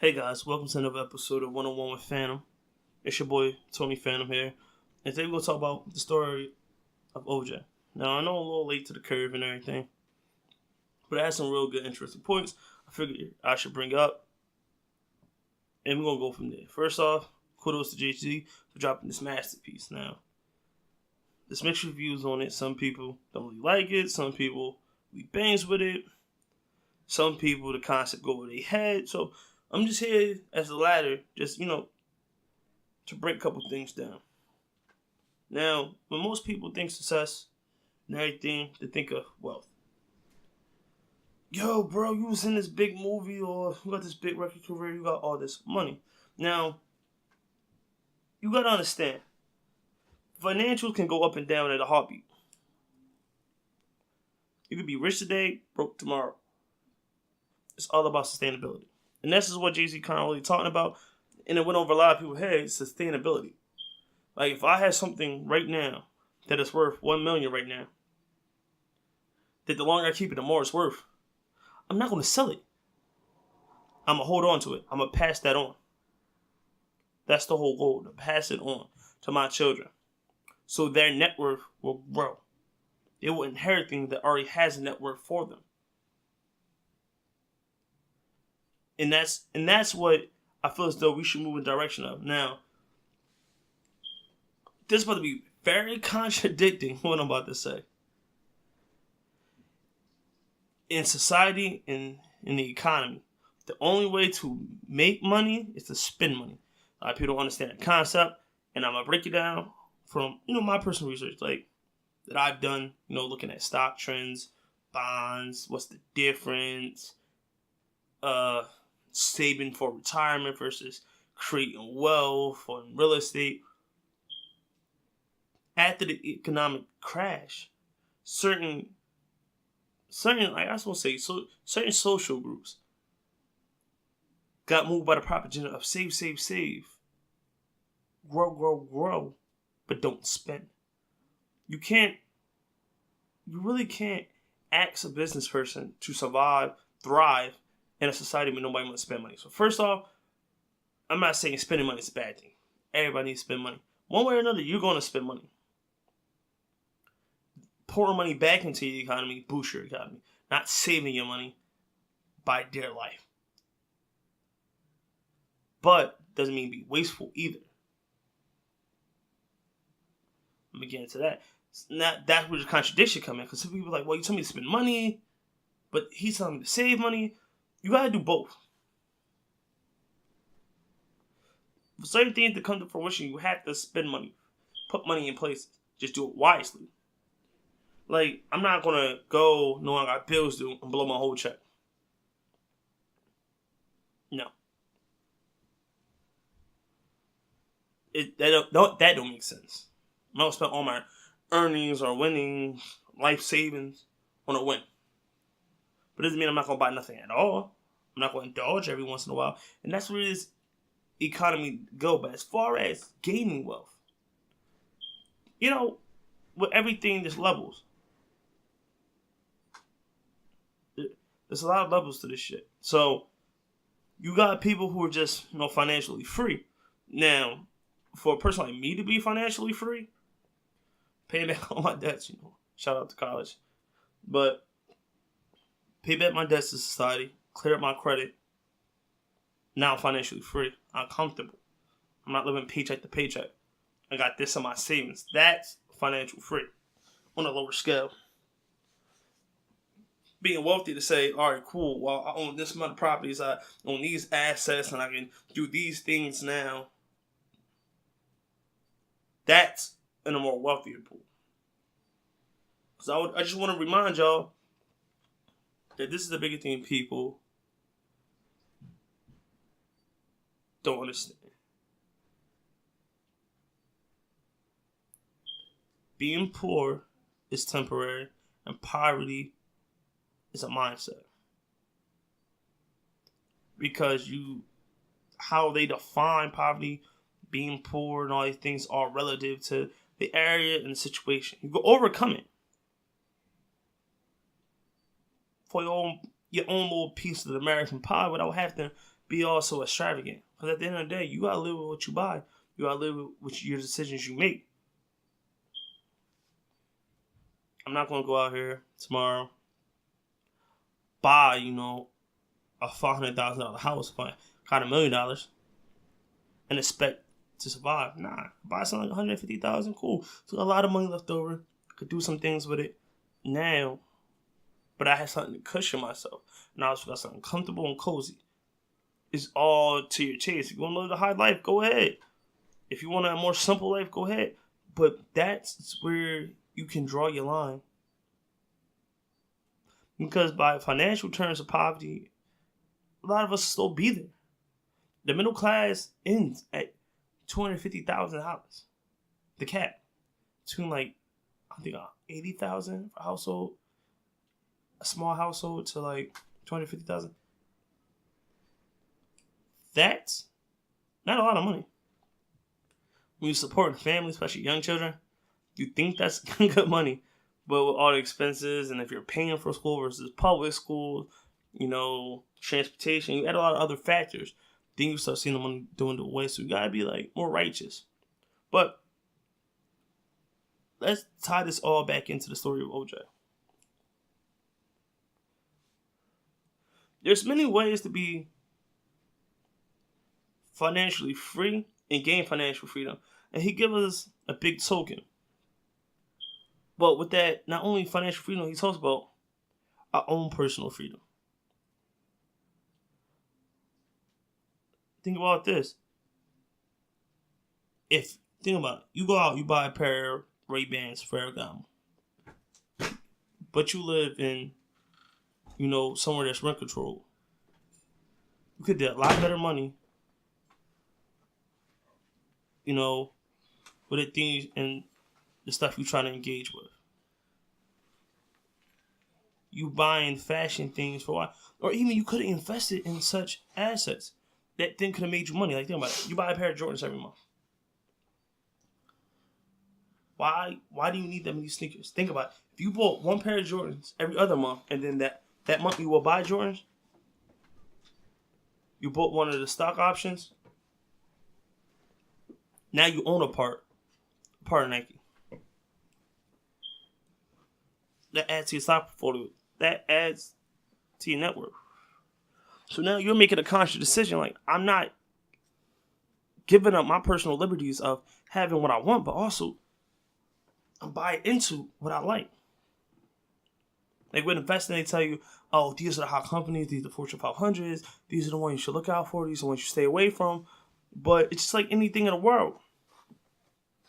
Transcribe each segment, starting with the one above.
Hey guys, welcome to another episode of One on One with Phantom. It's your boy Tony Phantom here, and today we're gonna talk about the story of OJ. Now I know I'm a little late to the curve and everything, but it has some real good, interesting points. I figured I should bring up, and we're gonna go from there. First off, kudos to JG for dropping this masterpiece. Now, there's mixed reviews on it. Some people don't really like it. Some people we bangs with it. Some people the concept go over their head. So I'm just here as the latter, just, to break a couple things down. Now, when most people think success and everything, they think of wealth. Yo, bro, you was in this big movie or you got this big record career, you got all this money. Now, you got to understand, financials can go up and down at a heartbeat. You could be rich today, broke tomorrow. It's all about sustainability. And this is what Jay-Z kind of really talking about. And it went over a lot of people's heads, sustainability. Like, if I had something right now that is worth $1 million right now, that the longer I keep it, the more it's worth, I'm not going to sell it. I'm going to hold on to it. I'm going to pass that on. That's the whole goal, to pass it on to my children. So their net worth will grow. They will inherit things that already has a net worth for them. And that's what I feel as though we should move in the direction of. Now, this is about to be very contradicting what I'm about to say. In society, in the economy, the only way to make money is to spend money. A lot of people don't understand the concept, and I'm going to break it down from, my personal research, like, that I've done, looking at stock trends, bonds, what's the difference, saving for retirement versus creating wealth on real estate. After the economic crash, certain like I was gonna say, certain social groups got moved by the propaganda of save, grow, but don't spend. You really can't ask a business person to survive, thrive in a society where nobody wants to spend money. So first off, I'm not saying spending money is a bad thing. Everybody needs to spend money. One way or another, you're going to spend money. Pouring money back into the economy boosts your economy. Not saving your money by dear life. But doesn't mean be wasteful either. Let me get into that. That's where the contradiction comes in. Because some people are like, well, you tell me to spend money, but he's telling me to save money. You gotta do both. For certain things to come to fruition, you have to spend money. Put money in places. Just do it wisely. Like, I'm not gonna go knowing I got bills due and blow my whole check. No. That don't make sense. I'm not gonna spend all my earnings or winnings, life savings on a win. But it doesn't mean I'm not going to buy nothing at all. I'm not going to indulge every once in a while. And that's where this economy go. But as far as gaining wealth, with everything, there's levels. There's a lot of levels to this shit. So, you got people who are just, financially free. Now, for a person like me to be financially free, paying back all my debts, shout out to college. But pay back my debts to society, clear up my credit. Now I'm financially free. I'm comfortable. I'm not living paycheck to paycheck. I got this in my savings. That's financial free on a lower scale. Being wealthy to say, all right, cool, well, I own this amount of properties, I own these assets, and I can do these things now. That's in a more wealthier pool. Because I just want to remind y'all that this is the bigger thing people don't understand. Being poor is temporary, and poverty is a mindset. Because how they define poverty, being poor, and all these things are relative to the area and the situation. You go overcome it for your own little piece of the American pie without having to be also extravagant. Because at the end of the day, you gotta live with what you buy. You gotta live with your decisions you make. I'm not gonna go out here tomorrow, buy, a $500,000 house, if I got $1 million, and expect to survive. Nah, buy something like $150,000, cool. So a lot of money left over. Could do some things with it now, but I had something to cushion myself. And I also got something comfortable and cozy. It's all to your taste. If you want to live the high life, go ahead. If you want a more simple life, go ahead. But that's where you can draw your line. Because by financial terms of poverty, a lot of us still be there. The middle class ends at $250,000. The cap. Between I think $80,000 for a household. A small household to $250,000. That's not a lot of money. When you support families, especially young children, you think that's good money. But with all the expenses, and if you're paying for school versus public school, transportation, you add a lot of other factors, then you start seeing the money doing the way. So you gotta be more righteous. But let's tie this all back into the story of OJ. There's many ways to be financially free and gain financial freedom. And he gives us a big token. But with that, not only financial freedom, he talks about our own personal freedom. Think about this. Think about it. You go out, you buy a pair of Ray-Bans, Ferragamo. But you live in, somewhere that's rent controlled. You could get a lot better money, with the things and the stuff you try to engage with. You buying fashion things for a while. Or even you could have invested in such assets that then could have made you money. Think about it. You buy a pair of Jordans every month. Why do you need that many sneakers? Think about it. If you bought one pair of Jordans every other month, and then that month you will buy Jordans, you bought one of the stock options, now you own a part of Nike. That adds to your stock portfolio. That adds to your net worth. So now you're making a conscious decision. I'm not giving up my personal liberties of having what I want, but also I'm buying into what I like. With investing, they tell you, oh, these are the hot companies, these are the Fortune 500s, these are the ones you should look out for, these are the ones you stay away from. But it's just like anything in the world.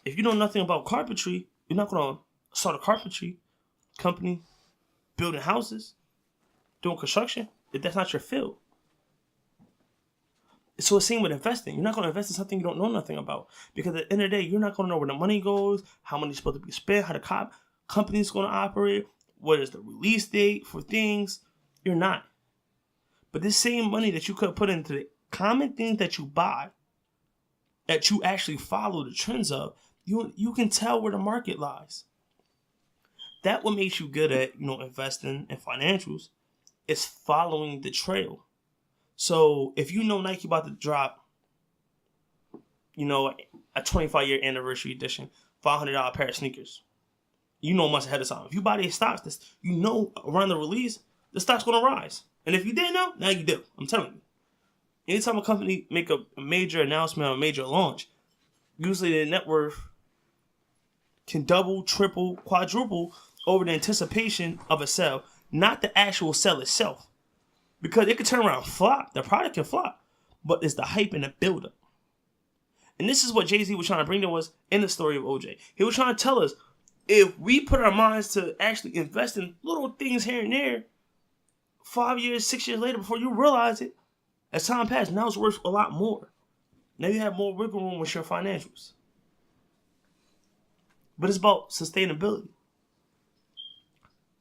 If you know nothing about carpentry, you're not going to start a carpentry company building houses, doing construction, if that's not your field. So it's the same with investing. You're not going to invest in something you don't know nothing about. Because at the end of the day, you're not going to know where the money goes, how money's supposed to be spent, how the company's going to operate, what is the release date for things. You're not. But this same money that you could put into the common things that you buy, that you actually follow the trends of, you can tell where the market lies. That what makes you good at, investing in financials is following the trail. if you know Nike about to drop, a 25-year anniversary edition, $500 pair of sneakers, months ahead of time. If you buy these stocks, around the release, the stock's going to rise. And if you didn't know, now you do. I'm telling you. Anytime a company make a major announcement or a major launch, usually their net worth can double, triple, quadruple over the anticipation of a sale, not the actual sale itself. Because it could turn around and flop. The product can flop. But it's the hype and the buildup. And this is what Jay-Z was trying to bring to us in the story of OJ. He was trying to tell us, if we put our minds to actually invest in little things here and there, 5 years, 6 years later, before you realize it, as time passes, now it's worth a lot more. Now you have more wiggle room with your financials. But it's about sustainability.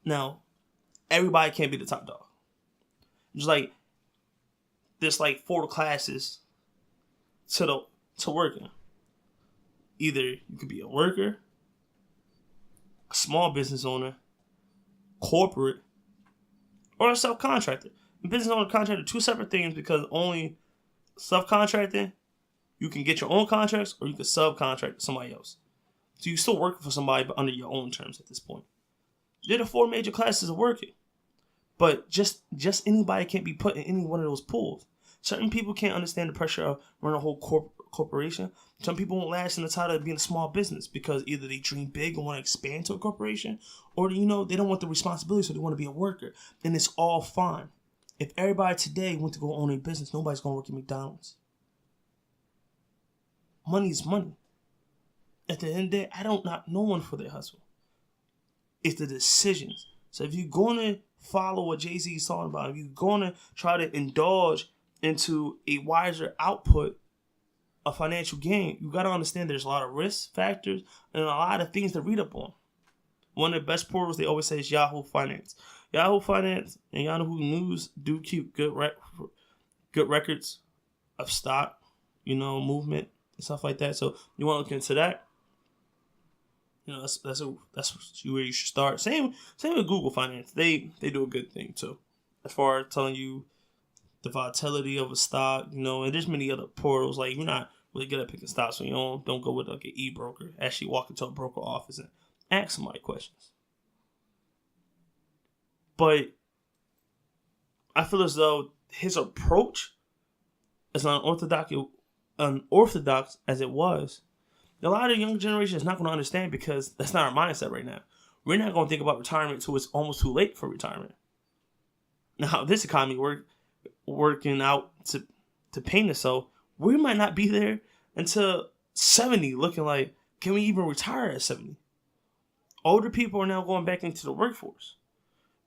Now, everybody can't be the top dog. Just there's 4 classes to working. Either you could be a worker, a small business owner, corporate, or a self-contractor. And business owner and contractor are 2 separate things because only Subcontracting, you can get your own contracts or you can subcontract to somebody else. So you're still working for somebody, but under your own terms at this point. They're the 4 major classes of working. But just anybody can't be put in any one of those pools. Certain people can't understand the pressure of running a whole corporation. Some people won't last in the title of being a small business because either they dream big and want to expand to a corporation, or they don't want the responsibility, so they want to be a worker. And it's all fine. If everybody today went to go own a business, nobody's going to work at McDonald's. Money is money. At the end of the day, I don't knock no one for their hustle. It's the decisions. So if you're going to follow what Jay-Z is talking about, if you're going to try to indulge into a wiser output of financial gain, you got to understand there's a lot of risk factors and a lot of things to read up on. One of the best portals they always say is Yahoo Finance. Yahoo Finance and Yahoo News do keep good records of stock, movement and stuff like that. So you want to look into that. That's where you should start. Same with Google Finance. They do a good thing too, as far as telling you the volatility of a stock. And there's many other portals. Like, you're not really good at picking stocks, so don't go with like an e-broker. Actually walk into a broker office and ask somebody questions. But I feel as though his approach is unorthodox as it was. A lot of the young generation is not going to understand because that's not our mindset right now. We're not going to think about retirement until it's almost too late for retirement. Now, this economy working out to paint us so, we might not be there until 70, looking like, can we even retire at 70? Older people are now going back into the workforce,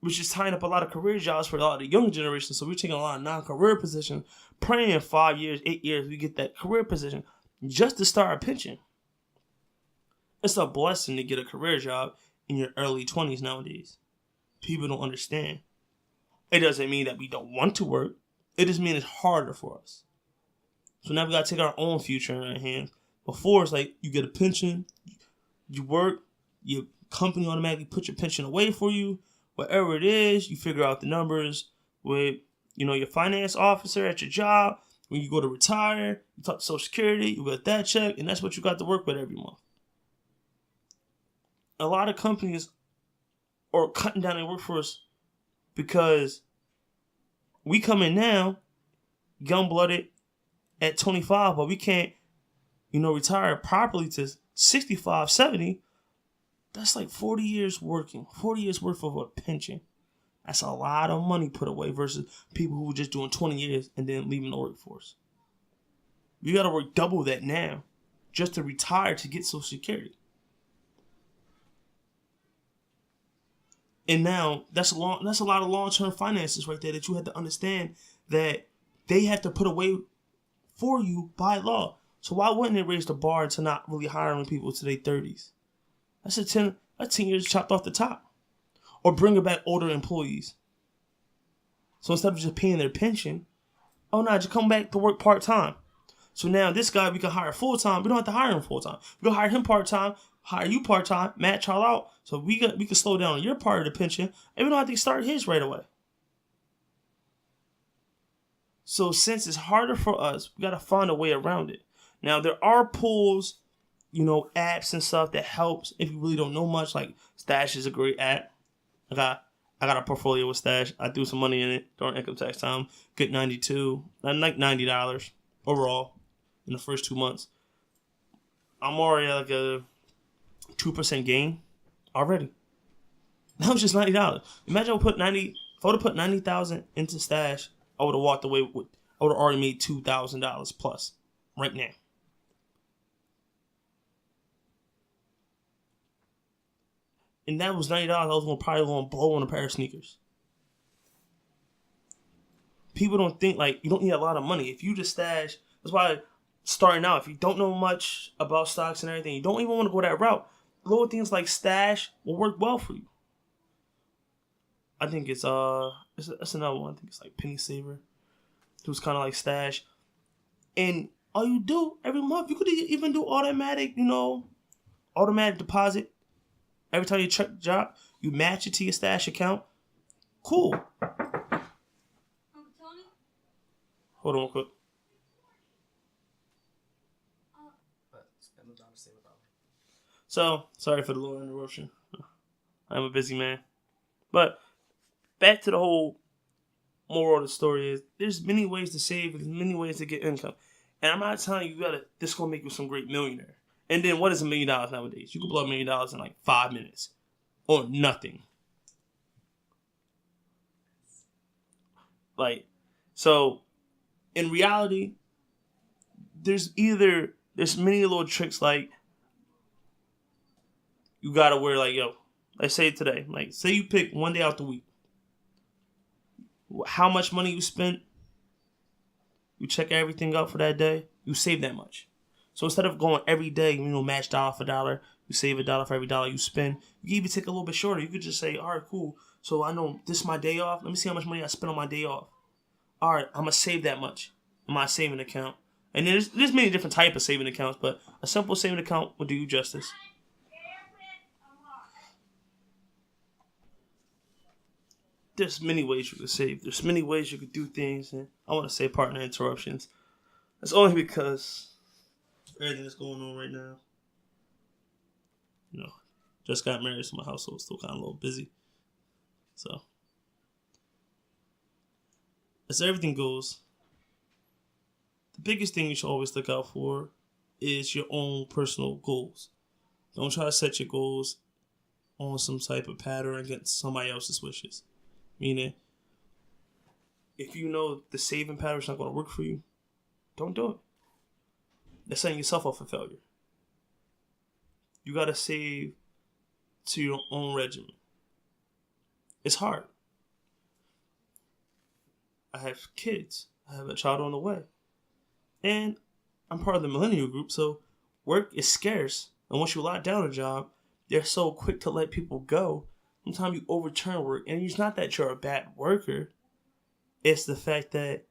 which is tying up a lot of career jobs for a lot of the young generation. So we're taking a lot of non-career positions, praying in 5 years, 8 years, we get that career position just to start a pension. It's a blessing to get a career job in your early 20s nowadays. People don't understand. It doesn't mean that we don't want to work. It just means it's harder for us. So now we got to take our own future in our hands. Before, it's like you get a pension, you work, your company automatically puts your pension away for you. Whatever it is, you figure out the numbers with your finance officer at your job. When you go to retire, you talk to Social Security, you get that check, and that's what you got to work with every month. A lot of companies are cutting down their workforce because we come in now, young-blooded, at 25, but we can't, retire properly to 65, 70. That's like 40 years working, 40 years worth of a pension. That's a lot of money put away versus people who are just doing 20 years and then leaving the workforce. You got to work double that now just to retire to get Social Security. And now that's a lot of long-term finances right there that you have to understand that they have to put away for you by law. So why wouldn't they raise the bar to not really hiring people to their 30s? That's 10 years chopped off the top. Or bringing back older employees. So instead of just paying their pension, just come back to work part-time. So now this guy we can hire full-time. We don't have to hire him full-time. We can hire him part-time, hire you part-time, match all out. So we can slow down on your part of the pension, and we don't have to start his right away. So since it's harder for us, we got to find a way around it. Now, there are pools, apps and stuff that helps if you really don't know much. Like Stash is a great app. I got a portfolio with Stash. I threw some money in it during income tax time. Get $90 overall in the first 2 months. I'm already at like a 2% gain already. That was just $90. Imagine if I would have put $90,000 into Stash, I would have walked away with, I would have already made $2,000 plus right now. And that was $90 I was probably going to blow on a pair of sneakers. People don't think, you don't need a lot of money. If you just stash, that's why starting out, if you don't know much about stocks and everything, you don't even want to go that route. Little things like Stash will work well for you. I think it's another one. I think it's like Penny Saver. It was kind of like Stash. And all you do every month, you could even do automatic deposit. Every time your check drop, you match it to your Stash account. Cool. Uncle Tony? Hold on real quick. So, sorry for the little interruption. I'm a busy man. But, back to the whole moral of the story is, there's many ways to save, there's many ways to get income. And I'm not telling you, this is going to make you some great millionaire. And then, what is $1 million nowadays? You can blow $1 million in like 5 minutes. Or nothing. Like, so, in reality, there's many little tricks like, you gotta wear like, let's say today, like say you pick one day out the week. How much money you spent, you check everything out for that day, you save that much. So instead of going every day, match dollar for dollar, you save $1 for every dollar you spend. You can even take a little bit shorter. You could just say, all right, cool. So I know this is my day off. Let me see how much money I spent on my day off. All right, I'm going to save that much in my saving account. And there's many different types of saving accounts, but a simple saving account will do you justice. There's many ways you could save. There's many ways you could do things. And I want to say partner interruptions. That's only because everything that's going on right now. Just got married, so my household's still kind of a little busy. So, as everything goes, the biggest thing you should always look out for is your own personal goals. Don't try to set your goals on some type of pattern against somebody else's wishes. Meaning, if you know the saving pattern is not going to work for you, don't do it. That's setting yourself up for failure. You got to save to your own regimen. It's hard. I have kids. I have a child on the way. And I'm part of the millennial group, so work is scarce. And once you lock down a job, they're so quick to let people go. Sometimes you overturn work. And it's not that you're a bad worker. It's the fact that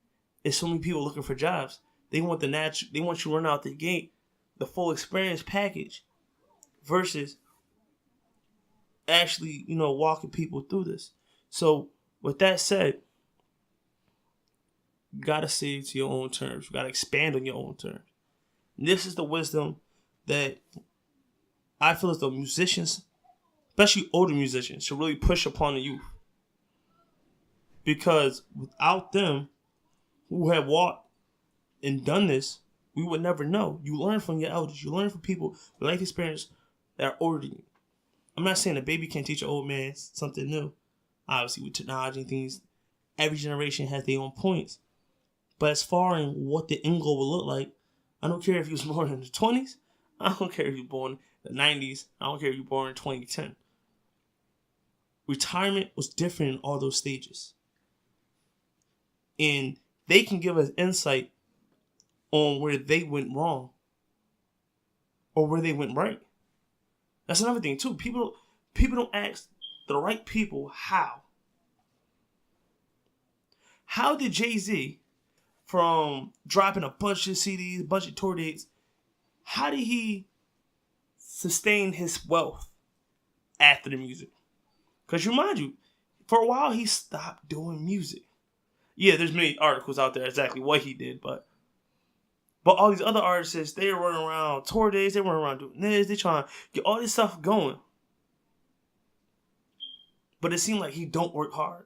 there's so many people looking for jobs. They want they want you to run out the gate, the full experience package, versus actually, walking people through this. So, with that said, you gotta save to your own terms. You gotta expand on your own terms. And this is the wisdom that I feel as though musicians, especially older musicians, should really push upon the youth. Because without them, who have walked and done this, we would never know. You learn from your elders. You learn from people with life experience that are older than you. I'm not saying a baby can't teach an old man something new. Obviously, with technology and things, every generation has their own points. But as far as what the end goal will look like, I don't care if you was born in the 20s. I don't care if you were born in the 90s. I don't care if you were born in 2010. Retirement was different in all those stages. And they can give us insight on where they went wrong or where they went right. That's another thing too. People don't ask the right people how. How did Jay-Z, from dropping a bunch of CDs, a bunch of tour dates, how did he sustain his wealth after the music? Because remind you, for a while he stopped doing music. Yeah, there's many articles out there exactly what he did, but all these other artists, they're running around tour days, they're running around doing this, they're trying to get all this stuff going. But it seemed like he don't work hard.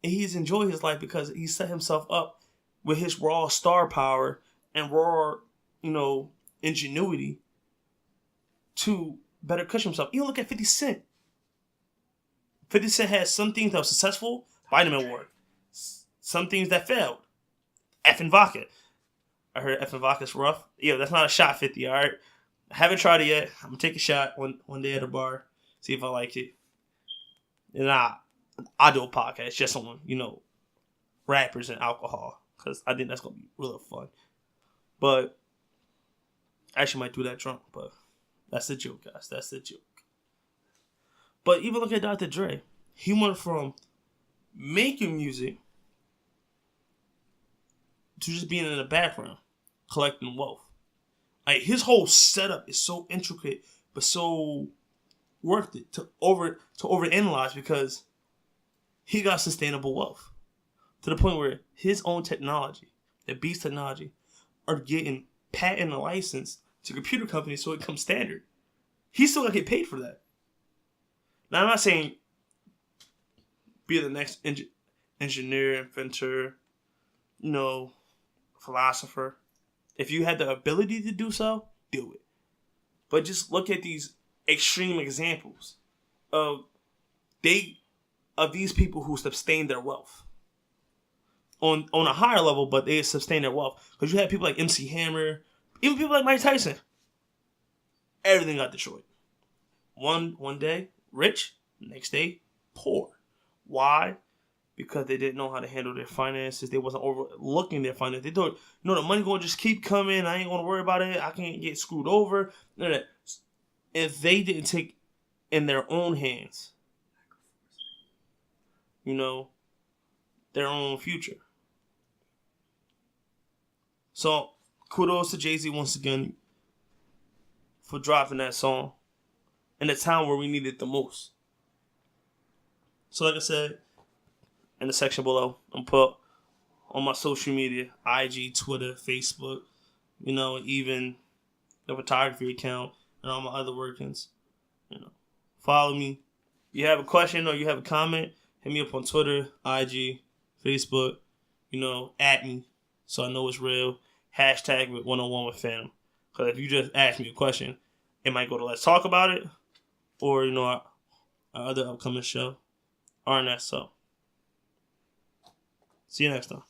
And he's enjoyed his life because he set himself up with his raw star power and raw, ingenuity to better cushion himself. Even look at 50 Cent. 50 Cent had some things that were successful, Vitamin Water. Some things that failed. Effing vodka. I heard effing vodka's rough. Yeah, that's not a shot 50, alright? I haven't tried it yet. I'm gonna take a shot one day at a bar, see if I like it. And I do a podcast just on, rappers and alcohol. Because I think that's gonna be really fun. But I actually might do that drunk, but that's the joke, guys. That's the joke. But even look at Dr. Dre. He went from making music to just being in the background, collecting wealth. Like, his whole setup is so intricate, but so worth it to overanalyze, because he got sustainable wealth to the point where his own technology, the Beats technology, are getting patent and license to computer companies so it comes standard. He still got to get paid for that. Now, I'm not saying be the next engineer, inventor, philosopher. If you had the ability to do so, do it. But just look at these extreme examples of these people who sustain their wealth on a higher level, but they sustain their wealth. Because you had people like MC Hammer, even people like Mike Tyson. Everything got destroyed. One day, rich, next day, poor. Why? Because they didn't know how to handle their finances. They wasn't overlooking their finances. They thought, the money going to just keep coming. I ain't going to worry about it. I can't get screwed over. None of that. If they didn't take in their own hands, their own future. So, kudos to Jay-Z once again for dropping that song in a time where we need it the most. So, like I said, in the section below, I'm put on my social media, IG, Twitter, Facebook, even the photography account and all my other workings. Follow me. If you have a question or you have a comment, hit me up on Twitter, IG, Facebook, at me so I know it's real. Hashtag with 101 with Phantom. Because if you just ask me a question, it might go to Let's Talk About It or, our other upcoming show. RNS. So, see you next time.